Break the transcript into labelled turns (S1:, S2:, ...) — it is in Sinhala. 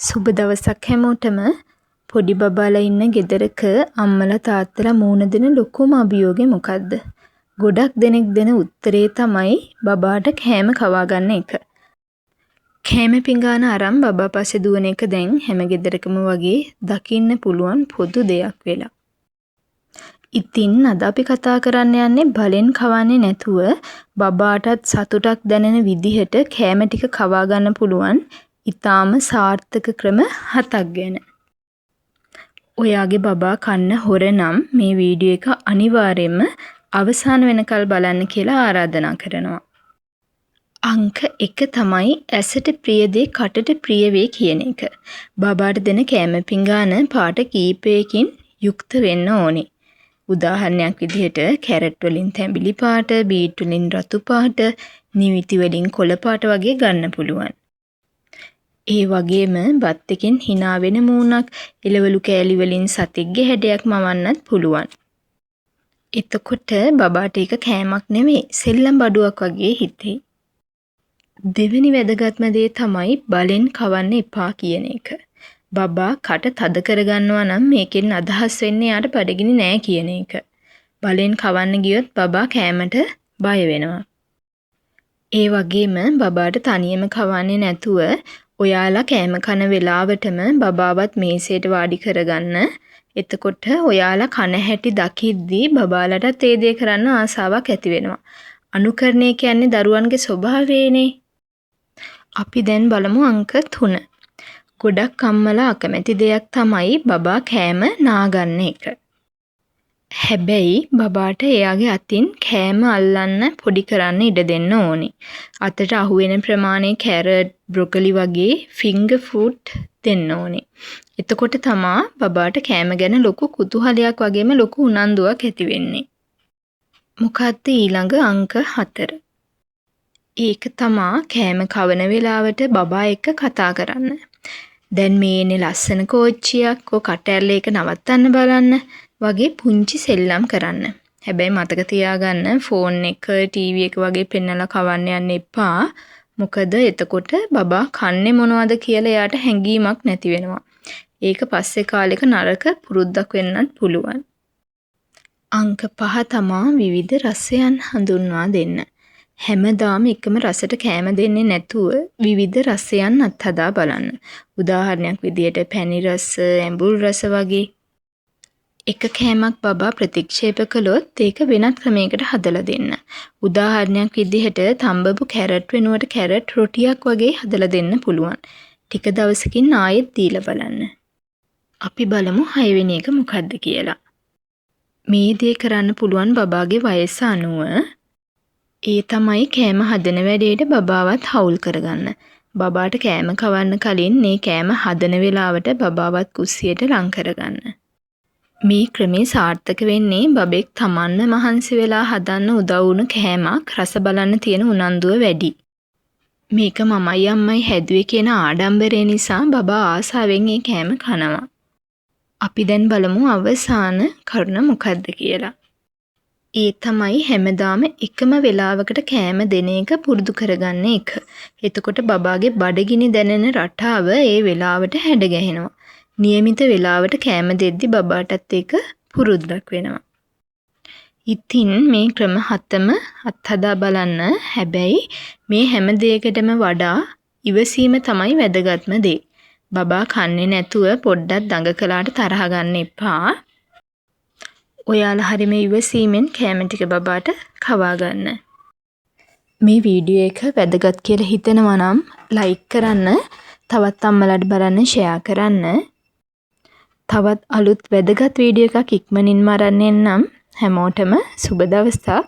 S1: සුබ දවසක් හැමෝටම. පොඩි බබාලා ඉන්න ගෙදරක අම්මලා තාත්තලා මූණ දෙන ලොකුම අභියෝගය මොකද්ද? ගොඩක් දෙනෙක් දෙන උත්තරේ තමයි බබාට කෑම කවා ගන්න එක. කෑම පිඟාන අරන් බබා පස්සේ දුවන එක දැන් හැම ගෙදරකම වගේ දකින්න පුළුවන් පොදු දෙයක් වෙලා. ඉතින් අද අපි කතා කරන්න යන්නේ බලෙන් කවන්නේ නැතුව බබාටත් සතුටක් දැනෙන විදිහට කෑම ටික කවා ගන්න පුළුවන් ඊටාම සාර්ථක ක්‍රම 7ක් ගැන. ඔයාගේ බබා කන්න හොර නම් මේ වීඩියෝ එක අනිවාර්යයෙන්ම අවසාන වෙනකල් බලන්න කියලා ආරාධනා කරනවා. අංක 1 තමයි ඇසට ප්‍රිය දේ කටට ප්‍රිය වේ කියන එක. බබාට දෙන කෑම පිඟාන පාට කීපයකින් යුක්ත වෙන්න ඕනේ. උදාහරණයක් විදිහට කැරට් වලින් තැඹිලි පාට, බීට් වලින් රතු පාට, නිවිති වලින් කොළ පාට වගේ ගන්න පුළුවන්. ඒ වගේම බත් එකෙන් hina වෙන මූණක්, එළවලු කෑලි වලින් සතෙක්ගේ හැඩයක් මවන්නත් පුළුවන්. එතකොට බබාට ඒක කෑමක් නෙවෙයි, සෙල්ලම් බඩුවක් වගේ හිතෙයි. දෙවෙනි වැදගත්ම දේ තමයි බලෙන් කවන්න එපා කියන එක. බබා කට තද කරගන්නවා නම් මේකෙන් අදහස් වෙන්නේ යාට බඩගිනි නෑ කියන එක. බලෙන් කවන්න ගියොත් බබා කෑමට බය වෙනවා. ඒ වගේම බබාට තනියම කවන්නේ නැතුව ඔයාලා කෑම කන වෙලාවටම බබාවත් මේසයට වාඩි කරගන්න. එතකොට ඔයාලා කන හැටි දකිද්දී බබාලටත් ඒ දේ කරන්න ආසාවක් ඇති වෙනවා. අනුකරණය කියන්නේ දරුවන්ගේ ස්වභාවයනේ. අපි දැන් බලමු අංක 3. ගොඩක් අම්මලා අකමැති දෙයක් තමයි බබා කෑම නාගන්න එක. හැබැයි බබාට එයාගේ අතින් කෑම අල්ලන්න පොඩි කරන්න ඉඩ දෙන්න ඕනේ. අතට අහු වෙන ප්‍රමාණය කැරට්, බ්‍රොකොලි වගේ ෆින්ගර් ෆුඩ් දෙන්න ඕනේ. එතකොට තමා බබාට කෑම ගැන ලොකු කුතුහලයක් වගේම ලොකු උනන්දුවක් ඇති වෙන්නේ. මොකද්ද ඊළඟ අංක 4? ඒක තමා කෑම කවන වෙලාවට බබා එක්ක කතා කරන්න. දැන් මේ එන්නේ ලස්සන කෝච්චියක්, කට ඇරලා ඒක නවත්තන්න බලන්න වගේ පුංචි සෙල්ලම් කරන්න. හැබැයි මතක තියාගන්න ෆෝන් එක, ටීවී එක වගේ පෙන්නලා කවන්න යන්න එපා. මොකද එතකොට බබා කන්නේ මොනවද කියලා එයාට හැඟීමක් නැති වෙනවා. ඒක පස්සේ කාලෙක නරක පුරුද්දක් වෙන්නත් පුළුවන්. අංක 5 තමා විවිධ රසයන් හඳුන්වා දෙන්න. හැමදාම එකම රසට කෑම දෙන්නේ නැතුව විවිධ රසයන් අත්හදා බලන්න. උදාහරණයක් විදිහට පැණි රස, ඇඹුල් රස වගේ. එක කෑමක් බබා ප්‍රතික්ෂේප කළොත් ඒක වෙනත් ක්‍රමයකට හදලා දෙන්න. උදාහරණයක් විදිහට තඹපු කැරට් වෙනුවට කැරට් රොටියක් වගේ හදලා දෙන්න පුළුවන්. ටික දවසකින් ආයෙත් දීලා බලන්න. අපි බලමු 6 වෙනි එක මොකද්ද කියලා. මේ දේ කරන්න පුළුවන් බබාගේ වයස අනුව. ඒ තමයි කෑම හදන වැඩේට බබාවත් හවුල් කරගන්න. බබාට කෑම කවන්න කලින් මේ කෑම හදන වෙලාවට බබාවත් කුස්සියට ලං කරගන්න. මේ ක්‍රමේ සාර්ථක වෙන්නේ බබෙක් තමන්ම මහන්සි වෙලා හදන්න උදව් වුණු කෑමක් රස බලන්න තියෙන උනන්දුව වැඩි. මේක මමයි අම්මයි හැදුවේ කියන ආඩම්බරය නිසා බබා ආසාවෙන් මේ කෑම කනවා. අපි දැන් බලමු අවසාන කරුණ මොකද්ද කියලා. ඒ තමයි හැමදාම එකම වෙලාවකට කෑම දෙන එක පුරුදු කරගන්න එක. එතකොට බබාගේ බඩගිනි දැනෙන රටාව ඒ වෙලාවට හැඩ ගැහෙනවා. નિયમિત වෙලාවට කෑම දෙද්දි බබාටත් ඒක පුරුද්දක් වෙනවා. ඉතින් මේ ක්‍රම 7ම අත්හදා බලන්න. හැබැයි මේ හැම දෙයකටම වඩා ඉවසීම තමයි වැදගත්ම දේ. බබා කන්නේ නැතුව පොඩ්ඩක් දඟ කළාට තරහ ගන්න එපා. ඔයාලා හරිම ඉවසීමෙන් කෑම ටික බබාට කවා ගන්න. මේ වීඩියෝ එක වැදගත් කියලා හිතෙනවා නම් ලයික් කරන්න, තවත් අම්මලාට බලන්න ෂෙයා කරන්න. තවත් අලුත් වැදගත් වීඩියෝ එකක් ඉක්මනින්ම අරන් එන්නම්. හැමෝටම සුබ දවසක්.